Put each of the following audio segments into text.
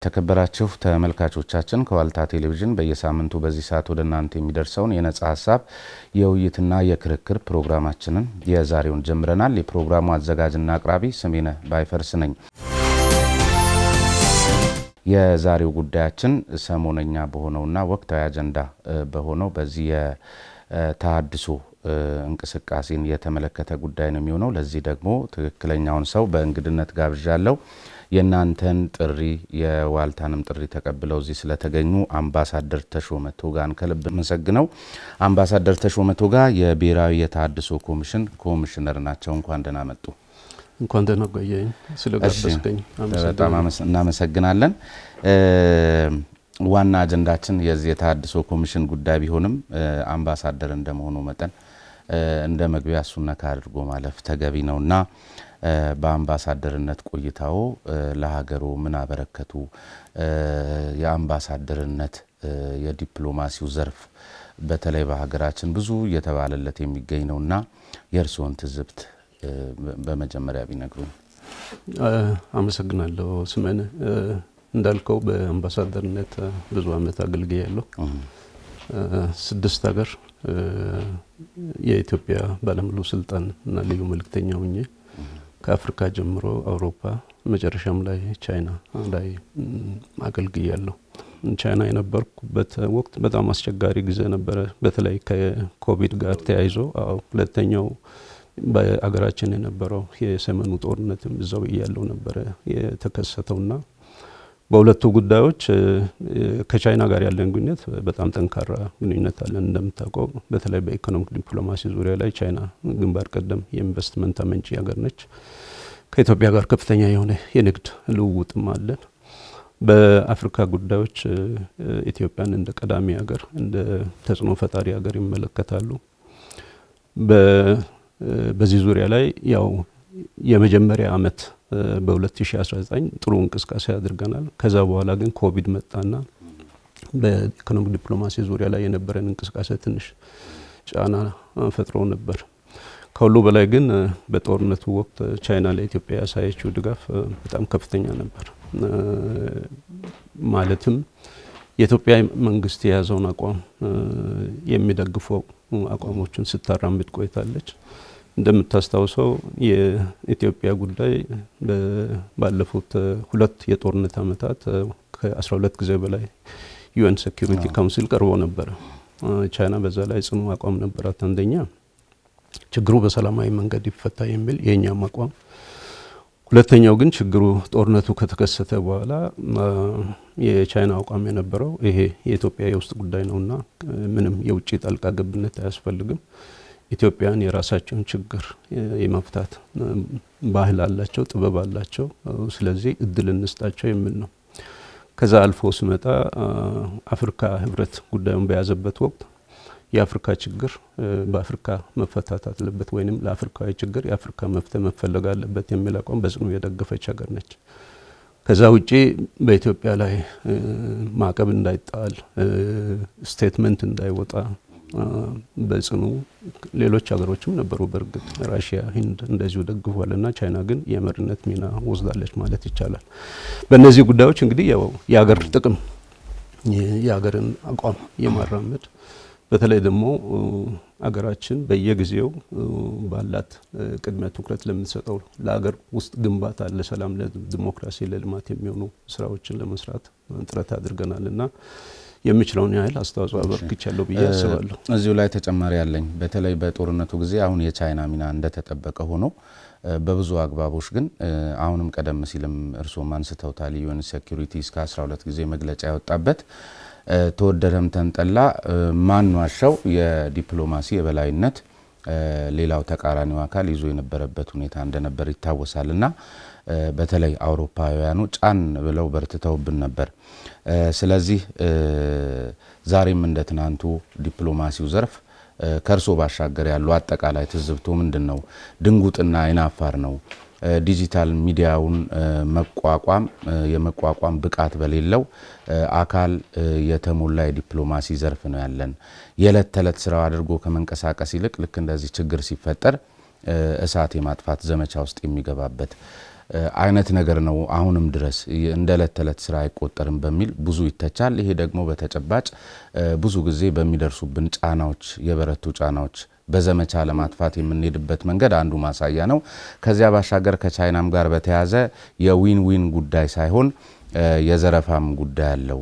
ተከበራችሁ ተመልካቾቻችን ከዋልታ ቴሌቪዥን በየሳምንቱ በዚህ ሰዓት ወደ እናንተ የሚደርሰውን የነጻ ሐሳብ የውይይትና የክርክር ፕሮግራማችንን የዛሬውን ጀምረናል። የፕሮግራሙ አዘጋጅና አቅራቢ ስሜነህ ባይፈርስ ነኝ። የዛሬው ጉዳያችን ሰሞነኛ በሆነውና ወቅታዊ አጀንዳ በሆነው በዚህ የተሐድሶ እንቅስቃሴን የተመለከተ ጉዳይ ነው የሚሆነው። ለዚህ ደግሞ ትክክለኛውን ሰው በእንግድነት ጋብዣለሁ። የናንተን ጥሪ የዋልታንም ጥሪ ተቀብለው እዚህ ስለተገኙ አምባሳደር ተሾመ ቶጋን ከልብ መሰግነው። አምባሳደር ተሾመ ቶጋ የብሔራዊ የተሐድሶ ኮሚሽን ኮሚሽነር ናቸው። እንኳን ደህና መጡ። እንኳን ደህና ቆየኝ። ስለጋበዝከኝ በጣም እናመሰግናለን። ዋና አጀንዳችን የዚህ የተሐድሶ ኮሚሽን ጉዳይ ቢሆንም አምባሳደር እንደመሆኑ መጠን እንደ መግቢያ ሱነካ አድርጎ ማለፍ ተገቢ ነውና በአምባሳደርነት ቆይታው ለሀገሩ ምን አበረከቱ? የአምባሳደርነት የዲፕሎማሲው ዘርፍ በተለይ በሀገራችን ብዙ እየተባለለት የሚገኝ ነውና የእርስዎን ትዝብት በመጀመሪያ ቢነግሩን። አመሰግናለሁ ስሜነህ። እንዳልከው በአምባሳደርነት ብዙ አመት አገልግያለሁ። 6 ሀገር የኢትዮጵያ ባለሙሉ ስልጣን እና ልዩ መልእክተኛ ሆኜ ከአፍሪካ ጀምሮ አውሮፓ መጨረሻም ላይ ቻይና ላይ አገልግያለሁ። ቻይና የነበርኩበት ወቅት በጣም አስቸጋሪ ጊዜ ነበር። በተለይ ከኮቪድ ጋር ተያይዞ ሁለተኛው በአገራችን የነበረው የሰሜኑ ጦርነትም እዛው ያለው ነበር የተከሰተውና በሁለቱ ጉዳዮች ከቻይና ጋር ያለን ግንኙነት በጣም ጠንካራ ግንኙነት አለን። እንደምታውቀው በተለይ በኢኮኖሚክ ዲፕሎማሲ ዙሪያ ላይ ቻይና ግንባር ቀደም የኢንቨስትመንት አመንጪ ሀገር ነች። ከኢትዮጵያ ጋር ከፍተኛ የሆነ የንግድ ልውውጥም አለን። በአፍሪካ ጉዳዮች ኢትዮጵያን እንደ ቀዳሚ ሀገር እንደ ተጽዕኖ ፈጣሪ ሀገር ይመለከታሉ። በዚህ ዙሪያ ላይ ያው የመጀመሪያ አመት በ2019 ጥሩ እንቅስቃሴ አድርገናል። ከዛ በኋላ ግን ኮቪድ መጣና በኢኮኖሚክ ዲፕሎማሲ ዙሪያ ላይ የነበረን እንቅስቃሴ ትንሽ ጫና ፈጥሮ ነበር። ከሁሉ በላይ ግን በጦርነቱ ወቅት ቻይና ለኢትዮጵያ ያሳየችው ድጋፍ በጣም ከፍተኛ ነበር። ማለትም የኢትዮጵያ መንግስት የያዘውን አቋም የሚደግፈው አቋሞችን ስታራምድ ቆይታለች። እንደምታስታውሰው የኢትዮጵያ ጉዳይ ባለፉት 2 የጦርነት አመታት ከ12 ጊዜ በላይ ዩኤን ሴኩሪቲ ካውንስል ቀርቦ ነበር። ቻይና በዛ ላይ ጽኑ አቋም ነበራት። አንደኛ ችግሩ በሰላማዊ መንገድ ይፈታ የሚል የኛም አቋም፣ ሁለተኛው ግን ችግሩ ጦርነቱ ከተከሰተ በኋላ የቻይና አቋም የነበረው ይሄ የኢትዮጵያ የውስጥ ጉዳይ ነውና ምንም የውጭ ጣልቃ ገብነት አያስፈልግም፣ ኢትዮጵያን የራሳቸውን ችግር የመፍታት ባህል አላቸው፣ ጥበብ አላቸው፣ ስለዚህ እድል እንስጣቸው የሚል ነው። ከዛ አልፎ ሲመጣ አፍሪካ ህብረት ጉዳዩን በያዘበት ወቅት የአፍሪካ ችግር በአፍሪካ መፈታት አለበት ወይንም ለአፍሪካዊ ችግር የአፍሪካ መፍትሄ መፈለግ አለበት የሚል አቋም በጽኑ የደገፈች ሀገር ነች። ከዛ ውጪ በኢትዮጵያ ላይ ማዕቀብ እንዳይጣል ስቴትመንት እንዳይወጣ በጽኑ ሌሎች ሀገሮችም ነበሩ። በርግጥ ራሺያ፣ ህንድ እንደዚሁ ደግፈዋልና ቻይና ግን የመሪነት ሚና ወስዳለች ማለት ይቻላል። በእነዚህ ጉዳዮች እንግዲህ ያው የሀገር ጥቅም የሀገርን አቋም የማራመድ በተለይ ደግሞ አገራችን በየጊዜው ባላት ቅድመ ትኩረት ለምትሰጠው ለሀገር ውስጥ ግንባታ፣ ለሰላም፣ ለዲሞክራሲ፣ ለልማት የሚሆኑ ስራዎችን ለመስራት ጥረት አድርገናልና የሚችለውን ያህል አስተዋጽኦ አበርክቻለሁ ብዬ አስባለሁ። እዚሁ ላይ ተጨማሪ ያለኝ በተለይ በጦርነቱ ጊዜ አሁን የቻይና ሚና እንደተጠበቀ ሆኖ በብዙ አግባቦች ግን አሁንም ቀደም ሲልም እርሶም አንስተውታል ዩኤን ሴኩሪቲ እስከ 12 ጊዜ መግለጫ ያወጣበት ተወደደም ተንጠላ ማንዋሻው የዲፕሎማሲ የበላይነት ሌላው ተቃራኒው አካል ይዞ የነበረበት ሁኔታ እንደነበር ይታወሳልና በተለይ አውሮፓውያኑ ጫን ብለው በርትተውብን ነበር። ስለዚህ ዛሬም እንደትናንቱ ዲፕሎማሲው ዘርፍ ከርሶ ባሻገር ያለው አጠቃላይ ትዝብቶ ምንድነው? ድንጉጥና አይናፋር ነው? ዲጂታል ሚዲያውን የመቋቋም ብቃት በሌለው አካል የተሞላ የዲፕሎማሲ ዘርፍ ነው ያለን። የዕለት ተዕለት ስራው አድርጎ ከመንቀሳቀስ ይልቅ ልክ እንደዚህ ችግር ሲፈጠር እሳት የማጥፋት ዘመቻ ውስጥ የሚገባበት አይነት ነገር ነው አሁንም ድረስ እንደ ለተለት ስራ አይቆጠርም በሚል ብዙ ይተቻል። ይሄ ደግሞ በተጨባጭ ብዙ ጊዜ በሚደርሱብን ጫናዎች የበረቱ ጫናዎች በዘመቻ ለማጥፋት የምንሄድበት መንገድ አንዱ ማሳያ ነው። ከዚያ ባሻገር ከቻይናም ጋር በተያያዘ የዊን ዊን ጉዳይ ሳይሆን የዘረፋም ጉዳይ አለው።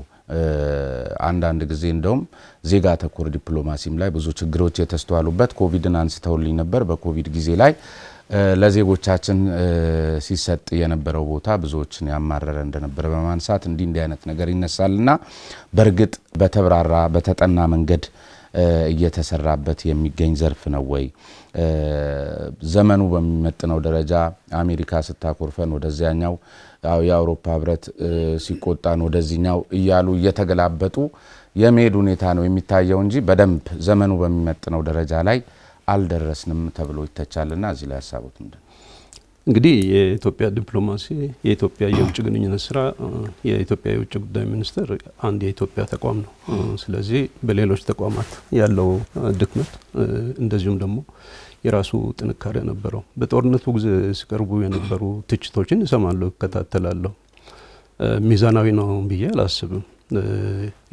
አንዳንድ ጊዜ እንደውም ዜጋ ተኮር ዲፕሎማሲም ላይ ብዙ ችግሮች የተስተዋሉበት ኮቪድን አንስተውልኝ ነበር። በኮቪድ ጊዜ ላይ ለዜጎቻችን ሲሰጥ የነበረው ቦታ ብዙዎችን ያማረረ እንደነበር በማንሳት እንዲህ አይነት ነገር ይነሳልና በርግጥ በተብራራ በተጠና መንገድ እየተሰራበት የሚገኝ ዘርፍ ነው ወይ? ዘመኑ በሚመጥነው ደረጃ አሜሪካ ስታኮርፈን ወደዚያኛው የአውሮፓ ህብረት ሲቆጣን ወደዚህኛው እያሉ እየተገላበጡ የመሄድ ሁኔታ ነው የሚታየው እንጂ በደንብ ዘመኑ በሚመጥነው ደረጃ ላይ አልደረስንም ተብሎ ይተቻልና እዚህ ላይ ሐሳቡት ምንድነው? እንግዲህ የኢትዮጵያ ዲፕሎማሲ የኢትዮጵያ የውጭ ግንኙነት ስራ የኢትዮጵያ የውጭ ጉዳይ ሚኒስቴር አንድ የኢትዮጵያ ተቋም ነው። ስለዚህ በሌሎች ተቋማት ያለው ድክመት እንደዚሁም ደግሞ የራሱ ጥንካሬ ነበረው። በጦርነቱ ጊዜ ሲቀርቡ የነበሩ ትችቶችን እሰማለሁ፣ እከታተላለሁ። ሚዛናዊ ነው ብዬ አላስብም።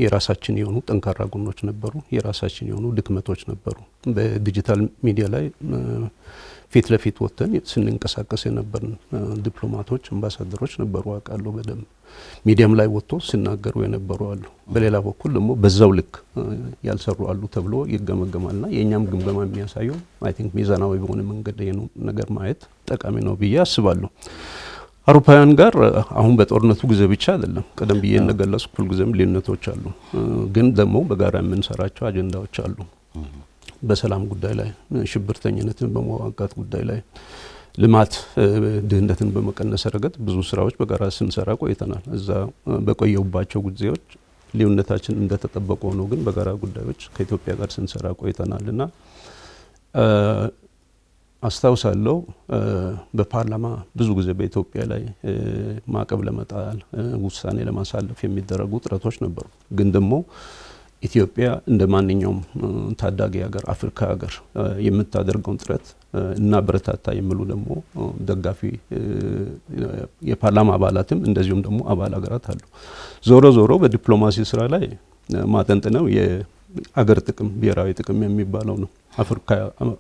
የራሳችን የሆኑ ጠንካራ ጎኖች ነበሩ፣ የራሳችን የሆኑ ድክመቶች ነበሩ። በዲጂታል ሚዲያ ላይ ፊት ለፊት ወጥተን ስንንቀሳቀስ የነበርን ዲፕሎማቶች አምባሳደሮች ነበሩ አውቃለሁ በደንብ ሚዲያም ላይ ወጥቶ ሲናገሩ የነበሩ አሉ። በሌላ በኩል ደግሞ በዛው ልክ ያልሰሩ አሉ ተብሎ ይገመገማልና የኛም ግምገማ የሚያሳየው አይ ቲንክ ሚዛናዊ በሆነ መንገድ ነው ነገር ማየት ጠቃሚ ነው ብዬ አስባለሁ። አውሮፓውያን ጋር አሁን በጦርነቱ ጊዜ ብቻ አይደለም ቀደም ብዬ እንደገለጽኩ ሁሉ ጊዜም ልዩነቶች አሉ፣ ግን ደግሞ በጋራ የምንሰራቸው አጀንዳዎች አሉ። በሰላም ጉዳይ ላይ፣ ሽብርተኝነትን በመዋጋት ጉዳይ ላይ፣ ልማት ድህነትን በመቀነስ ረገድ ብዙ ስራዎች በጋራ ስንሰራ ቆይተናል። እዛ በቆየውባቸው ጊዜዎች ልዩነታችን እንደተጠበቀ ሆኖ ግን በጋራ ጉዳዮች ከኢትዮጵያ ጋር ስንሰራ ቆይተናልና አስታውሳለሁ በፓርላማ ብዙ ጊዜ በኢትዮጵያ ላይ ማዕቀብ ለመጣል ውሳኔ ለማሳለፍ የሚደረጉ ጥረቶች ነበሩ። ግን ደግሞ ኢትዮጵያ እንደ ማንኛውም ታዳጊ ሀገር አፍሪካ ሀገር የምታደርገውን ጥረት እና በረታታ የሚሉ ደግሞ ደጋፊ የፓርላማ አባላትም እንደዚሁም ደግሞ አባል ሀገራት አሉ። ዞሮ ዞሮ በዲፕሎማሲ ስራ ላይ ማጠንጠነው የአገር ጥቅም ብሔራዊ ጥቅም የሚባለው ነው። አፍሪካ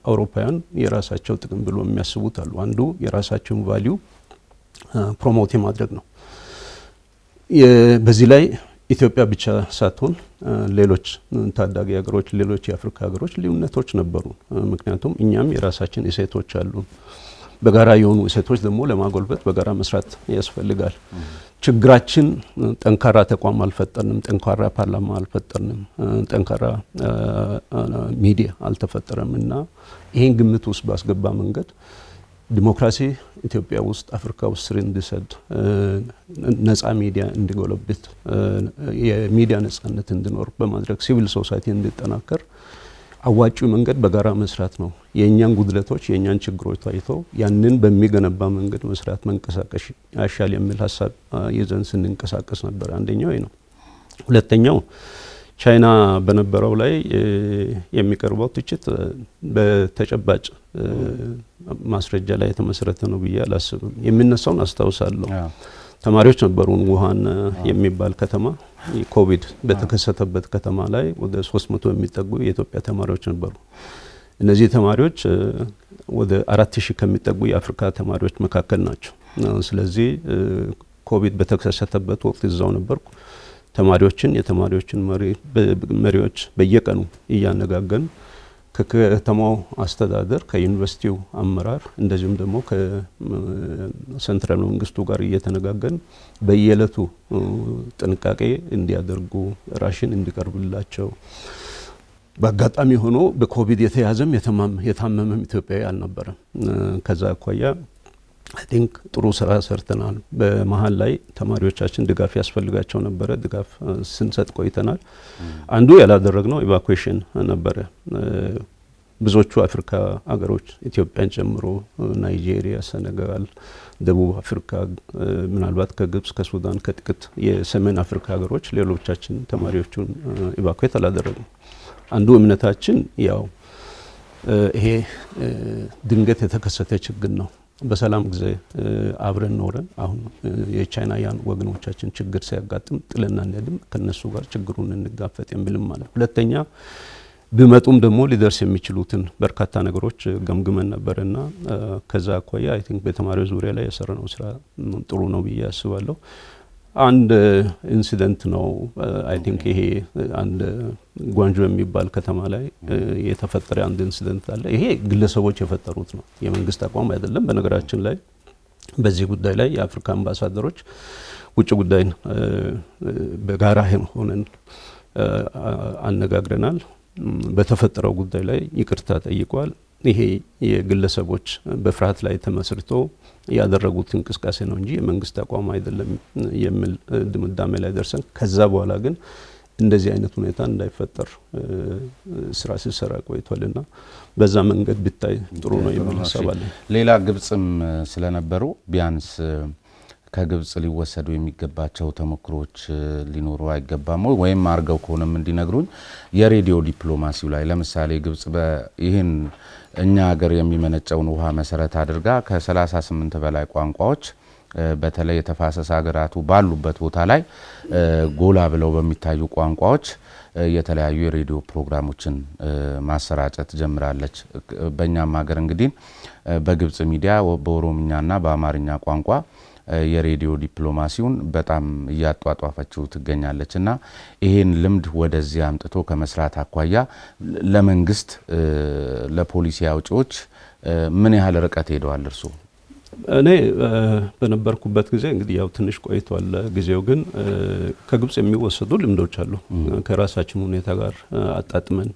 አውሮፓውያን የራሳቸው ጥቅም ብሎ የሚያስቡት አሉ። አንዱ የራሳቸውን ቫልዩ ፕሮሞት ማድረግ ነው። በዚህ ላይ ኢትዮጵያ ብቻ ሳትሆን ሌሎች ታዳጊ ሀገሮች ሌሎች የአፍሪካ ሀገሮች ልዩነቶች ነበሩ። ምክንያቱም እኛም የራሳችን እሴቶች አሉ። በጋራ የሆኑ እሴቶች ደግሞ ለማጎልበት በጋራ መስራት ያስፈልጋል። ችግራችን ጠንካራ ተቋም አልፈጠርንም፣ ጠንካራ ፓርላማ አልፈጠርንም፣ ጠንካራ ሚዲያ አልተፈጠረምና ይሄን ግምት ውስጥ ባስገባ መንገድ ዲሞክራሲ ኢትዮጵያ ውስጥ አፍሪካ ውስጥ ስር እንዲሰድ ነፃ ሚዲያ እንዲጎለብት የሚዲያ ነፃነት እንዲኖር በማድረግ ሲቪል ሶሳይቲ እንዲጠናከር አዋጪው መንገድ በጋራ መስራት ነው። የኛን ጉድለቶች የኛን ችግሮች ታይተው ያንን በሚገነባ መንገድ መስራት መንቀሳቀስ ያሻል የሚል ሐሳብ ይዘን ስንንቀሳቀስ ነበር። አንደኛው ነው። ሁለተኛው ቻይና በነበረው ላይ የሚቀርበው ትችት በተጨባጭ ማስረጃ ላይ የተመሰረተ ነው ብዬ አላስብም። የሚነሳውን አስታውሳለሁ። ተማሪዎች ነበሩን ውሃን የሚባል ከተማ ኮቪድ በተከሰተበት ከተማ ላይ ወደ 300 የሚጠጉ የኢትዮጵያ ተማሪዎች ነበሩ። እነዚህ ተማሪዎች ወደ 4000 ከሚጠጉ የአፍሪካ ተማሪዎች መካከል ናቸው። ስለዚህ ኮቪድ በተከሰተበት ወቅት እዛው ነበርኩ። የተማሪዎችን መሪዎች በየቀኑ እያነጋገርን ከከተማው አስተዳደር ከዩኒቨርሲቲው አመራር እንደዚሁም ደግሞ ከሴንትራል መንግስቱ ጋር እየተነጋገርን በየዕለቱ ጥንቃቄ እንዲያደርጉ ራሽን እንዲቀርብላቸው በአጋጣሚ ሆኖ በኮቪድ የተያዘም የታመመም ኢትዮጵያዊ አልነበረም። ከዛ አኳያ አይ ቲንክ ጥሩ ስራ ሰርተናል። በመሃል ላይ ተማሪዎቻችን ድጋፍ ያስፈልጋቸው ነበር። ድጋፍ ስንሰጥ ቆይተናል። አንዱ ያላደረግነው ኢቫኩዌሽን ነበር። ብዙዎቹ አፍሪካ ሀገሮች ኢትዮጵያን ጨምሮ ናይጄሪያ፣ ሴኔጋል፣ ደቡብ አፍሪካ ምናልባት ከግብጽ፣ ከሱዳን፣ ከጥቂት የሰሜን አፍሪካ ሀገሮች ሌሎቻችን ተማሪዎቹን ኢቫኩዌት አላደረግንም። አንዱ እምነታችን ያው ይሄ ድንገት የተከሰተ ችግር ነው። በሰላም ጊዜ አብረን ኖረን አሁን የቻይናውያን ወገኖቻችን ችግር ሲያጋጥም ጥለና እንደድም ከነሱ ጋር ችግሩን እንጋፈጥ የሚልም ማለት ሁለተኛ ቢመጡም ደግሞ ሊደርስ የሚችሉትን በርካታ ነገሮች ገምግመን ነበርና ከዛ አኳያ አይ ቲንክ በተማሪው ዙሪያ ላይ የሰራነው ስራ ጥሩ ነው ብዬ አስባለሁ አንድ ኢንሲደንት ነው አይ ቲንክ ይሄ አንድ ጓንጆ የሚባል ከተማ ላይ የተፈጠረ አንድ ኢንሲደንት አለ ይሄ ግለሰቦች የፈጠሩት ነው የመንግስት አቋም አይደለም በነገራችን ላይ በዚህ ጉዳይ ላይ የአፍሪካ አምባሳደሮች ውጭ ጉዳይን በጋራ ሆነን አነጋግረናል በተፈጠረው ጉዳይ ላይ ይቅርታ ጠይቋል ይሄ የግለሰቦች በፍርሃት ላይ ተመስርቶ ያደረጉት እንቅስቃሴ ነው እንጂ የመንግስት አቋም አይደለም የሚል ድምዳሜ ላይ ደርሰን ከዛ በኋላ ግን እንደዚህ አይነት ሁኔታ እንዳይፈጠር ስራ ሲሰራ ቆይቷልና በዛ መንገድ ቢታይ ጥሩ ነው የሚል ሐሳብ አለ ሌላ ግብጽም ስለነበሩ ቢያንስ ከግብጽ ሊወሰዱ የሚገባቸው ተሞክሮች ሊኖሩ አይገባም ወይም አርገው ከሆነም እንዲነግሩኝ የሬዲዮ ዲፕሎማሲው ላይ ለምሳሌ ግብጽ በይህን እኛ ሀገር የሚመነጨውን ውሃ መሰረት አድርጋ ከ38 በላይ ቋንቋዎች በተለይ የተፋሰስ ሀገራቱ ባሉበት ቦታ ላይ ጎላ ብለው በሚታዩ ቋንቋዎች የተለያዩ የሬዲዮ ፕሮግራሞችን ማሰራጨት ጀምራለች በእኛም ሀገር እንግዲህ በግብጽ ሚዲያ በኦሮምኛና በአማርኛ ቋንቋ የሬዲዮ ዲፕሎማሲውን በጣም ያጧጧፈችው ትገኛለችና ይሄን ልምድ ወደዚህ አምጥቶ ከመስራት አኳያ ለመንግስት ለፖሊሲ አውጪዎች ምን ያህል ርቀት ሄደዋል እርሱ እኔ በነበርኩበት ጊዜ እንግዲህ ያው ትንሽ ቆይቷል ጊዜው ግን ከግብጽ የሚወሰዱ ልምዶች አሉ ከራሳችን ሁኔታ ጋር አጣጥመን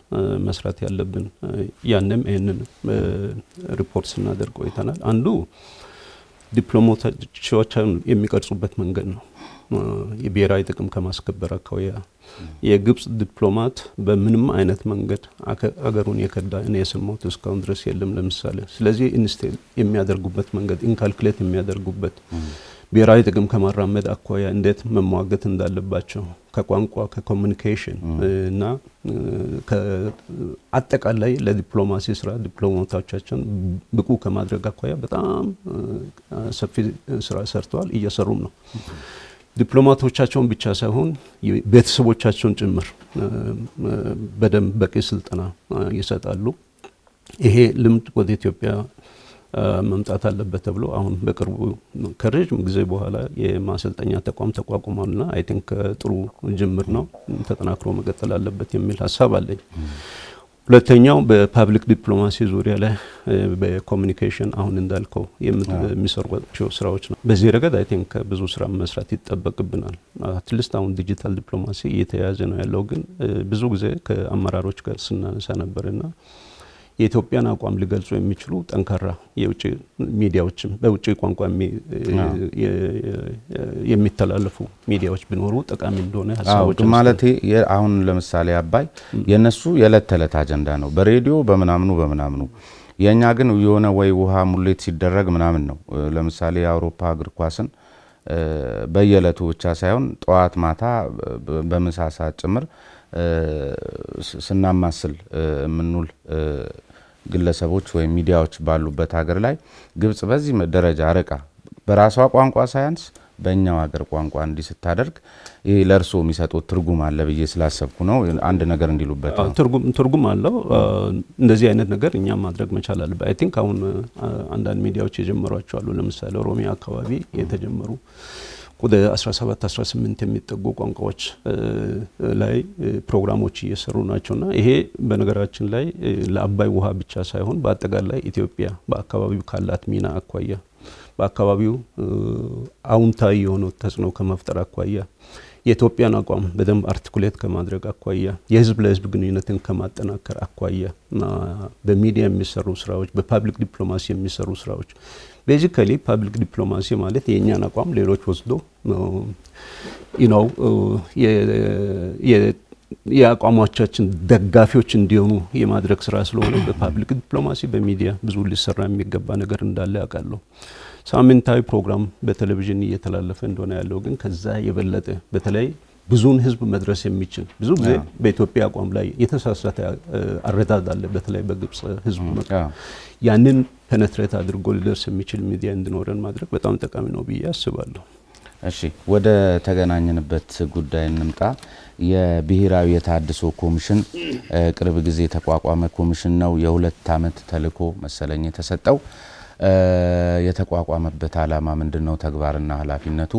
መስራት ያለብን ያንንም ይሄንን ሪፖርት ስናደርግ ቆይተናል አንዱ ዲፕሎማቶቻችን የሚቀርጹበት መንገድ ነው የብሔራዊ ጥቅም ከማስከበር አኳያ የግብጽ ዲፕሎማት በምንም አይነት መንገድ አገሩን የከዳ እኔ የሰማሁት እስካሁን ድረስ የለም ለምሳሌ ስለዚህ ኢንስቴል የሚያደርጉበት መንገድ ኢንካልኩሌት የሚያደርጉበት ብሔራዊ ጥቅም ከማራመድ አኳያ እንዴት መሟገት እንዳለባቸው ከቋንቋ ከኮሙኒኬሽን እና ከአጠቃላይ ለዲፕሎማሲ ስራ ዲፕሎማቶቻችን ብቁ ከማድረግ አኳያ በጣም ሰፊ ስራ ሰርተዋል እየሰሩም ነው ዲፕሎማቶቻቸውን ብቻ ሳይሆን ቤተሰቦቻቸውን ጭምር በደንብ በቂ ስልጠና ይሰጣሉ ይሄ ልምድ ወደ ኢትዮጵያ መምጣት አለበት ተብሎ አሁን በቅርቡ ከረጅም ጊዜ በኋላ የማሰልጠኛ ተቋም ተቋቁሟልና አይ ቲንክ ጥሩ ጅምር ነው ተጠናክሮ መቀጠል አለበት የሚል ሐሳብ አለኝ ሁለተኛው በፐብሊክ ዲፕሎማሲ ዙሪያ ላይ በኮሙኒኬሽን አሁን እንዳልከው የሚሰሩቸው ስራዎች ነው በዚህ ረገድ አይ ቲንክ ብዙ ስራ መስራት ይተበቅብናል አትሊስት አሁን ዲጂታል ዲፕሎማሲ እየተያዘ ነው ያለው ግን ብዙ ጊዜ ከአመራሮች ጋር ስናነሳ ነበርና የኢትዮጵያን አቋም ሊገልጹ የሚችሉ ጠንካራ የውጭ ሚዲያዎችም በውጭ ቋንቋ የሚተላለፉ ሚዲያዎች ቢኖሩ ጠቃሚ እንደሆነ ሐሳቦች ማለት አሁን ለምሳሌ አባይ የነሱ የዕለት ተዕለት አጀንዳ ነው በሬዲዮ በመናምኑ የኛ ግን የሆነ ወይ ውሃ ሙሌት ሲደረግ ምናምን ነው ለምሳሌ የአውሮፓ እግር ኳስን በየለቱ ብቻ ሳይሆን ጧት ማታ በምሳ ሰዓት ጭምር ስናማስል ምንውል ግለሰቦች ወይ ሚዲያዎች ባሉበት ሀገር ላይ ግብጽ በዚህ ደረጃ አረቃ በራሷ ቋንቋ ሳይንስ በእኛው ሀገር ቋንቋ እንዲ ስታደርግ ይሄ ለርሶ የሚሰጡት ትርጉም አለ ብዬ ስላሰብኩ ነው አንድ ነገር እንዲሉበት ትርጉም አለው እንደዚህ አይነት ነገር እኛ ማድረግ መቻል አለበት አይ ቲንክ አሁን አንዳንድ ሚዲያዎች የጀመሯቸው አሉ ለምሳሌ ኦሮሚያ አካባቢ የተጀመሩ ወደ 17 18 የሚጠጉ ቋንቋዎች ላይ ፕሮግራሞች እየሰሩ ናቸውና ይሄ በነገራችን ላይ ለአባይ ውሃ ብቻ ሳይሆን በአጠቃላይ ኢትዮጵያ በአካባቢው ካላት ሚና አኳያ በአካባቢው አውንታዊ የሆነ ተጽዕኖ ከመፍጠር አኳያ የኢትዮጵያን አቋም በደንብ አርቲኩሌት ከማድረግ አኳያ የህዝብ ለህዝብ ግንኙነትን ከማጠናከር አኳያ በሚዲያ የሚሰሩ ስራዎች በፐብሊክ ዲፕሎማሲ የሚሰሩ ስራዎች ቤዚካሊ ፐብሊክ ዲፕሎማሲ ማለት የኛን አቋም ሌሎች ወስዶ የአቋማችን ደጋፊዎች እንዲሆኑ የማድረግ ስራ ስለሆነ በፐብሊክ ዲፕሎማሲ በሚዲያ ብዙ ሊሰራ የሚገባ ነገር እንዳለ ያውቃለሁ ሳምንታዊ ፕሮግራም በቴሌቪዥን እየተላለፈ እንደሆነ ያለው ግን ከዛ የበለጠ በተለይ ብዙን ህዝብ መድረስ የሚችል ብዙ ጊዜ በኢትዮጵያ አቋም ላይ የተሳሳተ አረዳድ አለ በተለይ በግብጽ ህዝብ ያንን ፔኔትሬት አድርጎ ሊደርስ የሚችል ሚዲያ እንዲኖረን ማድረግ በጣም ጠቃሚ ነው ብዬ አስባለሁ። እሺ ወደ ተገናኘንበት ጉዳይ እንምጣ። የብሔራዊ የታድሶ ኮሚሽን ቅርብ ጊዜ ተቋቋመ ኮሚሽን ነው። የ2 አመት ተልእኮ መሰለኝ የተሰጠው። የተቋቋመበት ዓላማ ምንድነው? ተግባርና ኃላፊነቱ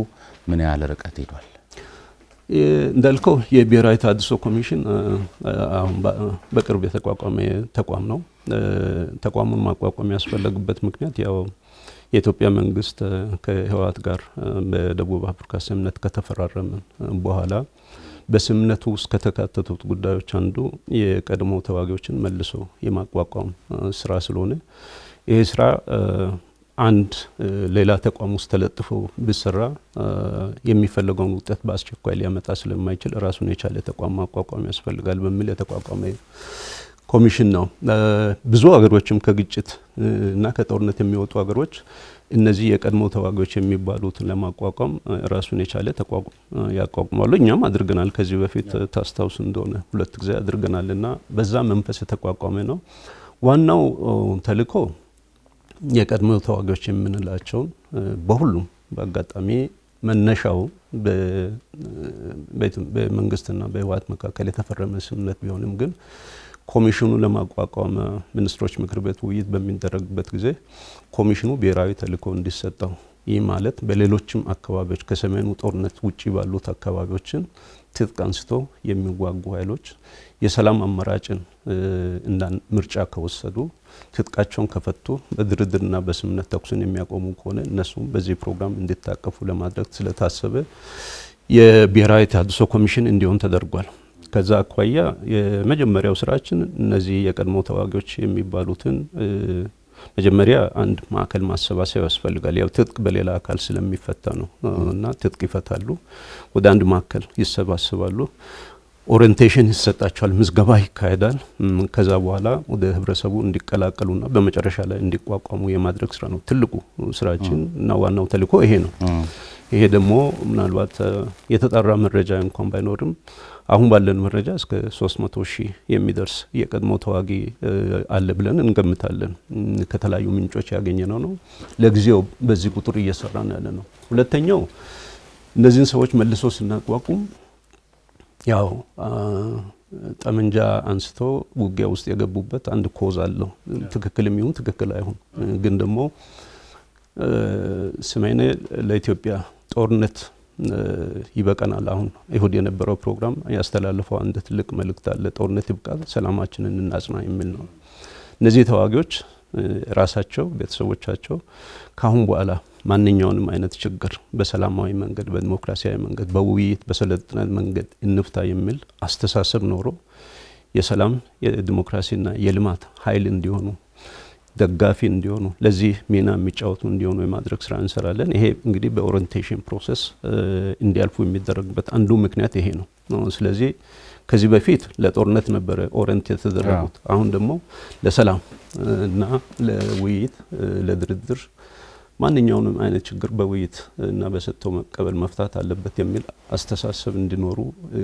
ምን ያህል ርቀት ሄዷል? እንዳልከው የብሔራዊ ታድሶ ኮሚሽን አሁን በቅርብ የተቋቋመ ተቋም ነው። ተቋሙን ማቋቋም ያስፈለገበት ምክንያት ያው የኢትዮጵያ መንግስት ከህወሓት ጋር በደቡብ አፍሪካ ስምምነት ከተፈራረመ በኋላ በስምምነቱ ውስጥ ከተካተቱት ጉዳዮች አንዱ የቀድሞ ተዋጊዎችን መልሶ የማቋቋም ስራ ስለሆነ ይሄ ስራ አንድ ሌላ ተቋም ውስጥ ተለጥፎ ቢሰራ የሚፈልገውን ውጤት በአስቸኳይ ሊያመጣ ስለማይችል ራሱን የቻለ ተቋም ማቋቋም ያስፈልጋል በሚል የተቋቋመ ኮሚሽን ነው። ብዙ ሀገሮችም ከግጭት እና ከጦርነት የሚወጡ ሀገሮች እነዚህ የቀድሞ ተዋጊዎች የሚባሉትን ለማቋቋም ራሱን የቻለ ተቋም ያቋቁማሉ። እኛም አድርገናል። ከዚህ በፊት ታስታውስ እንደሆነ 2 ጊዜ አድርገናልና በዛ መንፈስ የተቋቋመ ነው። ዋናው ተልእኮ የቀድሞ ተዋጊዎች የምንላቸው በሁሉም በአጋጣሚ መነሻው በመንግስትና በህወሓት መካከል የተፈረመ ስምምነት ቢሆንም ግን ኮሚሽኑ ለማቋቋም ሚኒስትሮች ምክር ቤት ውይይት በሚደረግበት ጊዜ ኮሚሽኑ ብሔራዊ ተልእኮ እንዲሰጠው ይህ ማለት በሌሎችም አካባቢዎች ከሰሜኑ ጦርነት ውጪ ባሉት አካባቢዎችን ትጥቅ አንስቶ የሚዋጉ ኃይሎች የሰላም አማራጭን እንደ ምርጫ ከወሰዱ ትጥቃቸውን ከፈቱ በድርድርና በስምምነት ተኩስን የሚያቆሙ ከሆነ እነሱም በዚህ ፕሮግራም እንዲታቀፉ ለማድረግ ስለታሰበ የብሔራዊ ታድሶ ኮሚሽን እንዲሆን ተደርጓል። ከዛ አኳያ የመጀመሪያው ስራችን እነዚህ የቀድሞ ተዋጊዎች የሚባሉትን መጀመሪያ አንድ ማዕከል ማሰባሰብ ያስፈልጋል። ያው ትጥቅ በሌላ አካል ስለሚፈታ ነው እና ትጥቅ ይፈታሉ፣ ወደ አንድ ማዕከል ይሰባሰባሉ፣ ኦሪየንቴሽን ይሰጣቸዋል፣ ምዝገባ ይካሄዳል። ከዛ በኋላ ወደ ህብረተሰቡ እንዲቀላቀሉና በመጨረሻ ላይ እንዲቋቋሙ የማድረግ ስራ ነው ትልቁ ስራችን እና ዋናው ተልእኮ ይሄ ነው። ይሄ ደግሞ ምናልባት የተጣራ መረጃ እንኳን ባይኖርም አሁን ባለን መረጃ እስከ 300,000 የሚደርስ የቀድሞ ተዋጊ አለ ብለን እንገምታለን። ከተለያዩ ምንጮች ያገኘነው ነው። ለጊዜው በዚህ ቁጥር እየሰራን ያለ ነው። ሁለተኛው እነዚህን ሰዎች መልሶ ስናቋቁም ያው ጠመንጃ አንስቶ ውጊያ ውስጥ የገቡበት አንድ ኮዝ አለው። ትክክልም ይሁን ትክክል አይሁን ግን ደግሞ ሰሜን ለኢትዮጵያ ጦርነት ይበቃናል። አሁን ይሁድ የነበረው ፕሮግራም ያስተላልፈው አንድ ትልቅ መልእክት አለ። ጦርነት ይብቃ፣ ሰላማችንን እናጽና የሚል ነው። እነዚህ ተዋጊዎች ራሳቸው ቤተሰቦቻቸው ካሁን በኋላ ማንኛውንም አይነት ችግር በሰላማዊ መንገድ፣ በዲሞክራሲያዊ መንገድ፣ በውይይት በሰለጠነ መንገድ እንፍታ የሚል አስተሳሰብ ኖሮ የሰላም የዲሞክራሲና የልማት ኃይል እንዲሆኑ ደጋፊ እንዲሆኑ ለዚህ ሚና የሚጫወቱ እንዲሆኑ የማድረግ ስራ እንሰራለን። ይሄ እንግዲህ በኦሪየንቴሽን ፕሮሰስ እንዲያልፉ የሚደረግበት አንዱ ምክንያት ይሄ ነው። ስለዚህ ከዚህ በፊት ለጦርነት ነበር ኦሪየንት የተደረጉት። አሁን ደግሞ ለሰላም እና ለውይይት ለድርድር ማንኛውንም አይነት ችግር በውይይት እና በሰጥቶ መቀበል መፍታት አለበት የሚል አስተሳሰብ እንዲኖሩ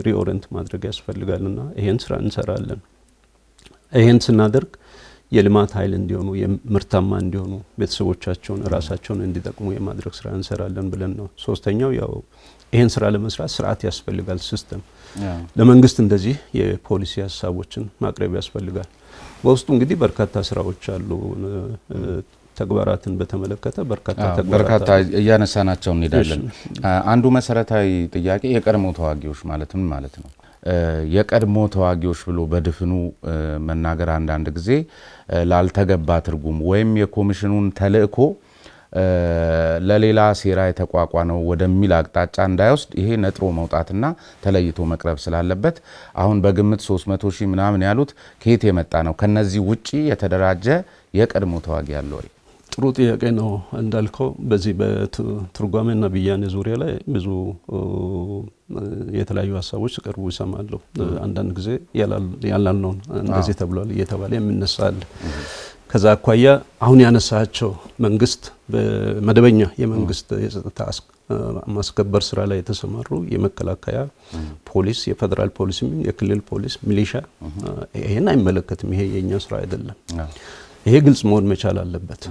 ሪኦሪየንት ማድረግ ያስፈልጋልና ይሄን ስራ እንሰራለን። ይሄን ስናደርግ የልማት ኃይል እንዲሆኑ የምርታማ እንዲሆኑ ቤተሰቦቻቸውን ራሳቸውን እንዲጠቅሙ የማድረግ ስራ እንሰራለን ብለን ነው። ሶስተኛው ያው ይሄን ስራ ለመስራት ስርዓት ያስፈልጋል። ሲስተም ለመንግስት እንደዚህ የፖሊሲ ሐሳቦችን ማቅረብ ያስፈልጋል። በውስጡ እንግዲህ በርካታ ስራዎች አሉ። ተግባራትን በተመለከተ በርካታ እያነሳናቸው እንሄዳለን። አንዱ መሰረታዊ ጥያቄ የቀድሞ ተዋጊዎች ማለት ምን ማለት ነው? የቀድሞ ተዋጊዎች ብሎ በድፍኑ መናገር አንዳንድ ጊዜ ላልተገባ ትርጉም ወይም የኮሚሽኑን ተልእኮ ለሌላ ሴራ የተቋቋመው ወደሚል አቅጣጫ እንዳይወስድ ይሄ ነጥሮ መውጣትና ተለይቶ መቅረብ ስላለበት አሁን በግምት 300,000 ምናምን ያሉት ከየት የመጣ ነው? ከነዚህ ውጪ የተደራጀ የቀድሞ ተዋጊ ያለ ወይ? ጥሩ ጥያቄ ነው። እንዳልከው በዚህ በትርጓሜና ብያኔ ዙሪያ ላይ ብዙ የተለያዩ ሀሳቦች ሲቀርቡ ይሰማሉ። አንዳንድ ጊዜ ያላልነውን እንደዚህ ተብሏል እየተባለ የሚነሳል። ከዛ አኳያ አሁን ያነሳቸው መንግስት በመደበኛ የመንግስት የጸጥታ ማስከበር ስራ ላይ የተሰማሩ የመከላከያ ፖሊስ፣ የፌደራል ፖሊስ፣ የክልል ፖሊስ፣ ሚሊሻ ይሄን አይመለከትም። ይሄ የኛ ስራ አይደለም። ይሄ ግልጽ መሆን መቻል አለበት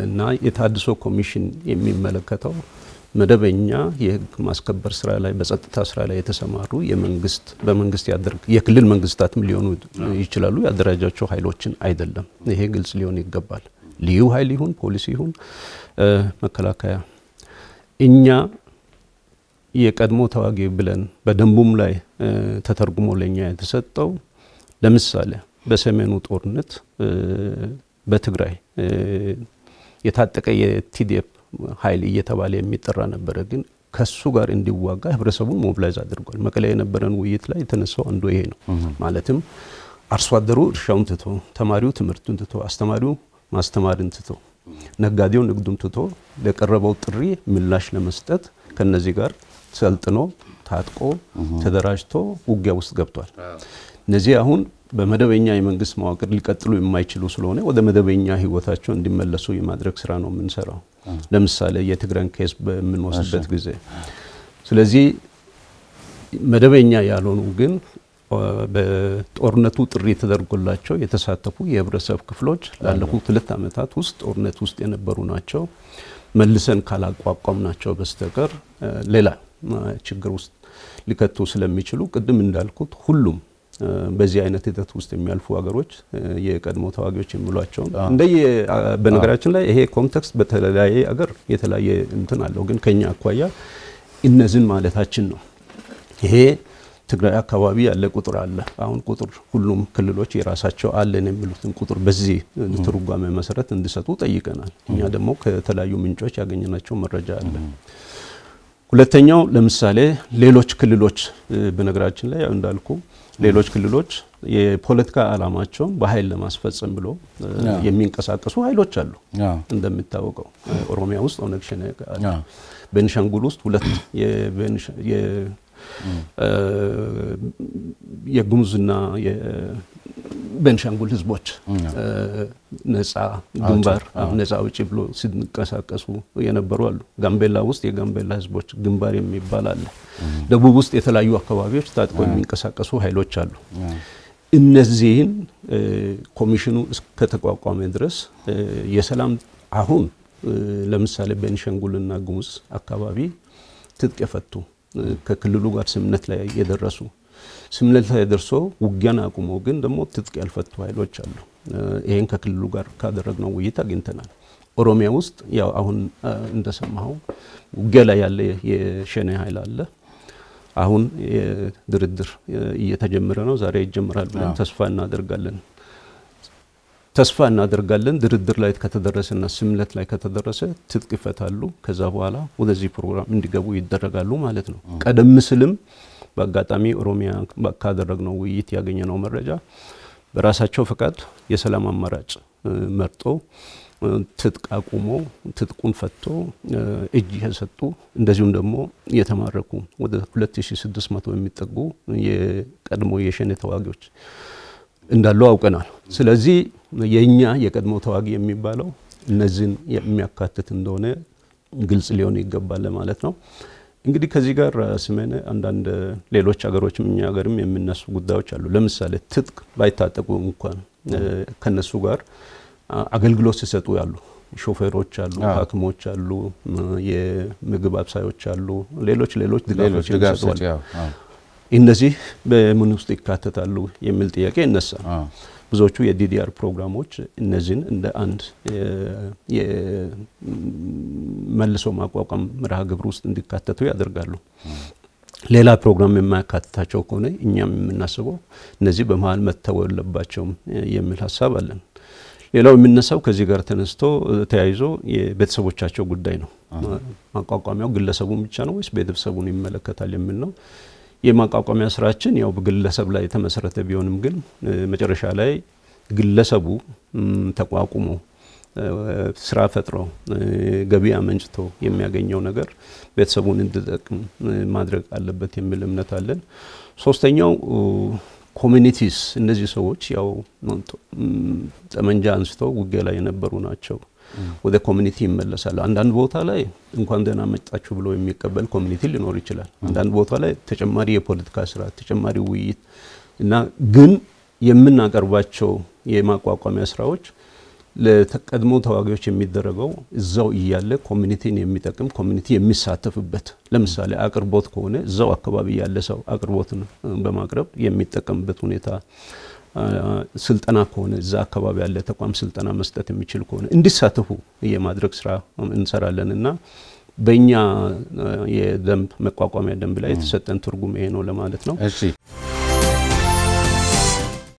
እና የታድሶ ኮሚሽን የሚመለከተው መደበኛ የህግ ማስከበር ስራ ላይ በጸጥታ ስራ ላይ የተሰማሩ በመንግስት የክልል መንግስታትም ሊሆኑ ይችላሉ ያደራጃቸው ኃይሎችን አይደለም። ይሄ ግልጽ ሊሆን ይገባል። ልዩ ኃይል ይሁን ፖሊስ ይሁን መከላከያ እኛ የቀድሞ ተዋጊ ብለን በደንቡም ላይ ተተርጉሞ ለኛ የተሰጠው ለምሳሌ በሰሜኑ ጦርነት በትግራይ የታጠቀ የቲዲኤፍ ኃይል እየተባለ የሚጠራ ነበር። ግን ከሱ ጋር እንዲዋጋ ህብረተሰቡን ሞቢላይዝ አድርጓል። መቀሌ የነበረን ውይይት ላይ ተነሳው አንዱ ይሄ ነው። ማለትም አርሶ አደሩ እርሻውን ትቶ፣ ተማሪው ትምህርቱን ትቶ፣ አስተማሪው ማስተማርን ትቶ፣ ነጋዴው ንግዱን ትቶ ለቀረበው ጥሪ ምላሽ ለመስጠት ከነዚህ ጋር ሰልጥኖ ታጥቆ ተደራጅቶ ውጊያ ውስጥ ገብቷል። እነዚህ አሁን በመደበኛ የመንግስት መዋቅር ሊቀጥሉ የማይችሉ ስለሆነ ወደ መደበኛ ህይወታቸው እንዲመለሱ የማድረግ ስራ ነው የምንሰራው። ለምሳሌ የትግራይን ኬስ በምንወስድበት ጊዜ ስለዚህ መደበኛ ያልሆኑ ግን በጦርነቱ ጥሪ ተደርጎላቸው የተሳተፉ የህብረተሰብ ክፍሎች ላለፉት 2 ዓመታት ውስጥ ጦርነት ውስጥ የነበሩ ናቸው። መልሰን ካላቋቋምናቸው በስተቀር ሌላ ችግር ውስጥ ሊከቱ ስለሚችሉ ቅድም እንዳልኩት ሁሉም በዚህ አይነት ሂደት ውስጥ የሚያልፉ ሀገሮች የቀድሞ ተዋጊዎች የሚሏቸው በነገራችን ላይ ይሄ ኮንቴክስት በተለያየ ሀገር የተለያየ እንትን አለው። ግን ከኛ አኳያ እነዚህን ማለታችን ነው። ይሄ ትግራይ አካባቢ ያለ ቁጥር አለ። አሁን ቁጥር ሁሉም ክልሎች የራሳቸው አለን የሚሉትን ቁጥር በዚህ ትርጓሜ መሰረት እንዲሰጡ ጠይቀናል። እኛ ደግሞ ከተለያዩ ምንጮች ያገኘናቸው መረጃ አለ። ሁለተኛው ለምሳሌ ሌሎች ክልሎች በነገራችን ላይ እንዳልኩ ሌሎች ክልሎች የፖለቲካ አላማቸውን በኃይል ለማስፈጸም ብሎ የሚንቀሳቀሱ ኃይሎች አሉ። እንደምታወቀው ኦሮሚያ ውስጥ ኦነግ ሸኔ አለ። ቤንሻንጉል ውስጥ ሁለት የጉሙዝና የቤንሻንጉል ህዝቦች ነፃ ግንባር ነፃ አውጪ ብሎ ሲንቀሳቀሱ የነበሩ አሉ። ጋምቤላ ውስጥ የጋምቤላ ህዝቦች ግንባር የሚባል አለ። ደቡብ ውስጥ የተለያዩ አካባቢዎች ታጥቀው የሚንቀሳቀሱ ኃይሎች አሉ። እነዚህን ኮሚሽኑ እስከተቋቋመ ድረስ የሰላም አሁን ለምሳሌ ቤንሻንጉልና ጉሙዝ አካባቢ ትጥቅ የፈቱ ከክልሉ ጋር ስምነት ላይ የደረሱ ስምነት ላይ ደርሶ ውጊያን አቁሞ ግን ደግሞ ትጥቅ ያልፈቱ ኃይሎች አሉ። ይሄን ከክልሉ ጋር ካደረግነው ውይይት አግኝተናል። ኦሮሚያ ውስጥ ያው አሁን እንደሰማው ውጊያ ላይ ያለ የሸኔ ኃይል አለ። አሁን ድርድር እየተጀመረ ነው። ዛሬ ይጀምራል ብለን ተስፋ እናደርጋለን። ድርድር ላይ ከተደረሰና ስምነት ላይ ከተደረሰ ትጥቅ ይፈታሉ። ከዛ በኋላ ወደዚህ ፕሮግራም እንዲገቡ ይደረጋሉ ማለት ነው። ቀደም ሲልም በአጋጣሚ ኦሮሚያ ካደረግነው ውይይት ያገኘነው መረጃ በራሳቸው ፈቃድ የሰላም አማራጭ መርጦ ትጥቅ አቁሞ ትጥቁን ፈቶ እጅ የሰጡ እንደዚሁም ደግሞ የተማረኩ ወደ 2600 የሚጠጉ የቀድሞ የሸኔ ተዋጊዎች እንዳሉ አውቀናል። ስለዚህ የኛ የቀድሞ ተዋጊ የሚባለው እነዚህን የሚያካትት እንደሆነ ግልጽ ሊሆን ይገባል ማለት ነው። እንግዲህ ከዚህ ጋር ስሜነ አንዳንድ ሌሎች ሀገሮችም እኛ ሀገርም የሚነሱ ጉዳዮች አሉ። ለምሳሌ ትጥቅ ባይታጠቁ እንኳን ከነሱ ጋር አገልግሎት ሲሰጡ ያሉ ሾፌሮች አሉ፣ ሐኪሞች አሉ፣ የምግብ አብሳዮች አሉ፣ ሌሎች ድጋፎች ይሰጣሉ። እነዚህ በምን ውስጥ ይካተታሉ የሚል ጥያቄ ይነሳል። ብዙዎቹ የዲዲአር ፕሮግራሞች እነዚህን እንደ አንድ የመልሶ ማቋቋም መርሃ ግብር ውስጥ እንዲካተቱ ያደርጋሉ። ሌላ ፕሮግራም የማያካትታቸው ከሆነ እኛም የምናስበው እነዚህ በመሃል መተው የለባቸውም የሚል ሀሳብ አለን። ሌላው የሚነሳው ከዚህ ጋር ተነስቶ ተያይዞ የቤተሰቦቻቸው ጉዳይ ነው። ማቋቋሚያው ግለሰቡን ብቻ ነው ወይስ ቤተሰቡን ይመለከታል የሚል ነው። የማቋቋሚያ ስራችን ያው በግለሰብ ላይ የተመሰረተ ቢሆንም ግን መጨረሻ ላይ ግለሰቡ ተቋቁሞ ስራ ፈጥሮ ገቢ አመንጭቶ የሚያገኘው ነገር ቤተሰቡን እንዲጠቅም ማድረግ አለበት የሚል እምነት አለን። ሶስተኛው ኮሚኒቲስ እነዚህ ሰዎች ያው ጠመንጃ አንስተው ውጊያ ላይ የነበሩ ናቸው። ወደ ኮሚኒቲ ይመለሳሉ። አንዳንድ ቦታ ላይ እንኳን ደህና መጣችሁ ብሎ የሚቀበል ኮሚኒቲ ሊኖር ይችላል። አንዳንድ ቦታ ላይ ተጨማሪ የፖለቲካ ስራ ተጨማሪ ውይይት እና ግን የምናቀርባቸው የማቋቋሚያ ስራዎች ለተቀድሞ ተዋጊዎች የሚደረገው እዛው ይያለ ኮሚኒቲን የሚጠቅም ኮሚኒቲ የሚሳተፍበት ለምሳሌ አቅርቦት ከሆነ እዛው አካባቢ ያለ ሰው አቅርቦትን በማቅረብ የሚጠቀምበት ሁኔታ ስልጠና ከሆነ እዛ አካባቢ ያለ ተቋም ስልጠና መስጠት የሚችል ከሆነ እንዲሳተፉ የማድረግ ስራ እንሰራለንና በእኛ የደንብ መቋቋሚያ ደንብ ላይ የተሰጠን ትርጉም ይሄ ነው ለማለት ነው። እሺ